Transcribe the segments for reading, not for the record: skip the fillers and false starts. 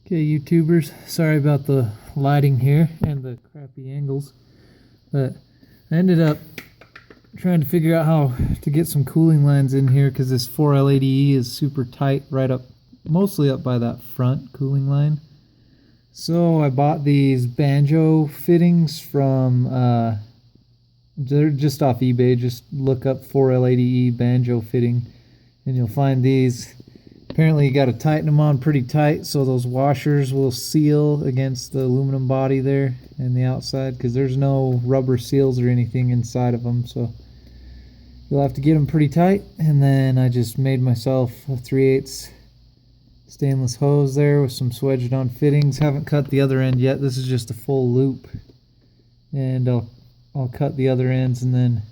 Okay, YouTubers, sorry about the lighting here and the crappy angles, but I ended up trying to figure out how to get some cooling lines in here because this 4L80E is super tight right up, mostly up by that front cooling line. So I bought these banjo fittings from, they're just off eBay. Just look up 4L80E banjo fitting and you'll find these. Apparently you got to tighten them on pretty tight so those washers will seal against the aluminum body there and the outside, because there's no rubber seals or anything inside of them, so you'll have to get them pretty tight. And then I just made myself a 3/8 stainless hose there with some swedged on fittings. Haven't cut the other end yet. This is just a full loop, and I'll cut the other ends and then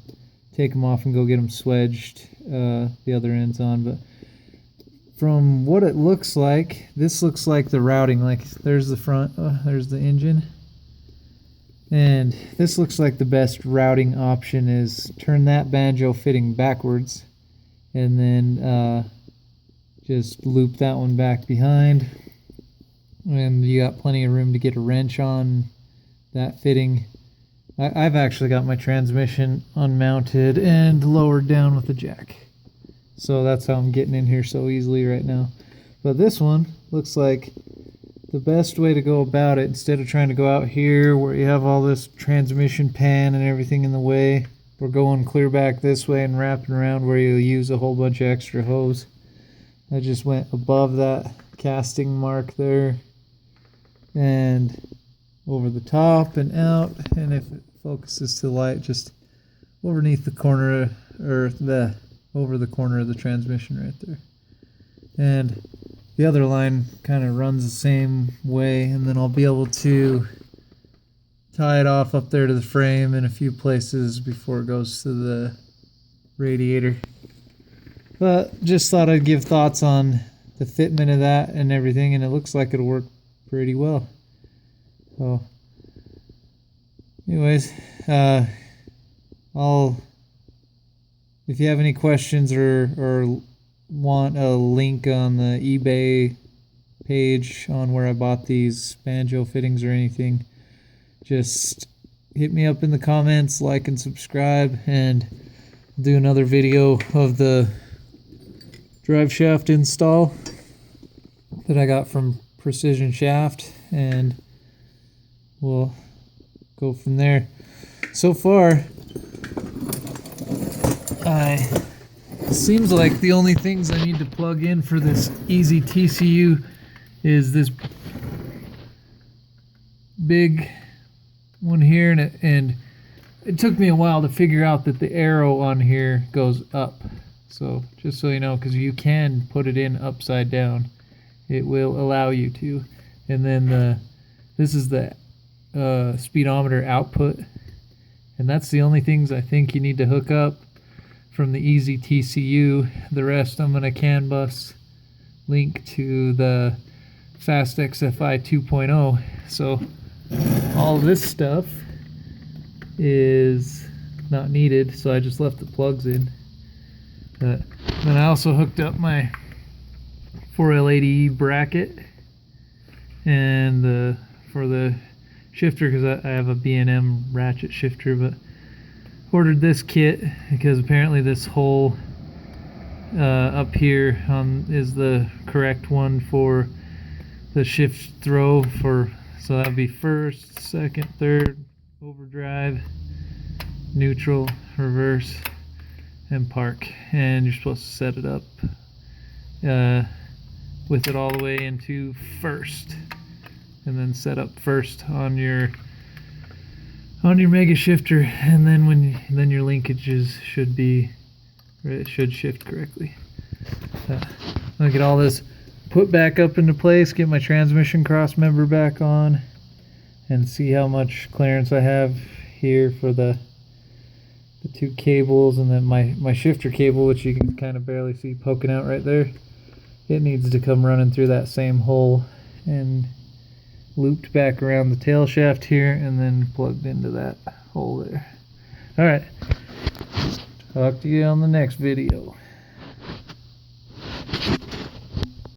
take them off and go get them swedged, the other ends on. But from what it looks like, this looks like the routing. Like there's the front, there's the engine, and this looks like the best routing option is turn that banjo fitting backwards and then just loop that one back behind, and you got plenty of room to get a wrench on that fitting. I've actually got my transmission unmounted and lowered down with a jack, so that's how I'm getting in here so easily right now. But this one looks like the best way to go about it, instead of trying to go out here where you have all this transmission pan and everything in the way. We're going clear back this way and wrapping around where you'll use a whole bunch of extra hose. I just went above that casting mark there and over the top and out, and if it focuses to the light, just underneath the corner, or over the corner of the transmission right there. And the other line kind of runs the same way, and then I'll be able to tie it off up there to the frame in a few places before it goes to the radiator. But just thought I'd give thoughts on the fitment of that and everything, and it looks like it'll work pretty well. So anyways, if you have any questions or want a link on the eBay page on where I bought these banjo fittings or anything, just hit me up in the comments, like and subscribe, and I'll do another video of the drive shaft install that I got from Precision Shaft, and we'll go from there. So far, it seems like the only things I need to plug in for this EZ TCU is this big one here, and it took me a while to figure out that the arrow on here goes up. So just so you know, because you can put it in upside down, it will allow you to. And then this is the speedometer output, and that's the only things I think you need to hook up from the EZ TCU. The rest I'm going to CAN bus link to the Fast XFI 2.0. So all this stuff is not needed, so I just left the plugs in. Then I also hooked up my 4L80E bracket and for the shifter, because I have a B&M ratchet shifter, but ordered this kit because apparently this hole up here is the correct one for the shift throw, so that would be first, second, third, overdrive, neutral, reverse, and park. And you're supposed to set it up with it all the way into first, and then set up first on your mega shifter, and then your linkages should shift correctly. I'll get all this put back up into place, get my transmission cross member back on, and see how much clearance I have here for the two cables, and then my shifter cable, which you can kind of barely see poking out right there. It needs to come running through that same hole and looped back around the tail shaft here, and then plugged into that hole there. Alright, talk to you on the next video.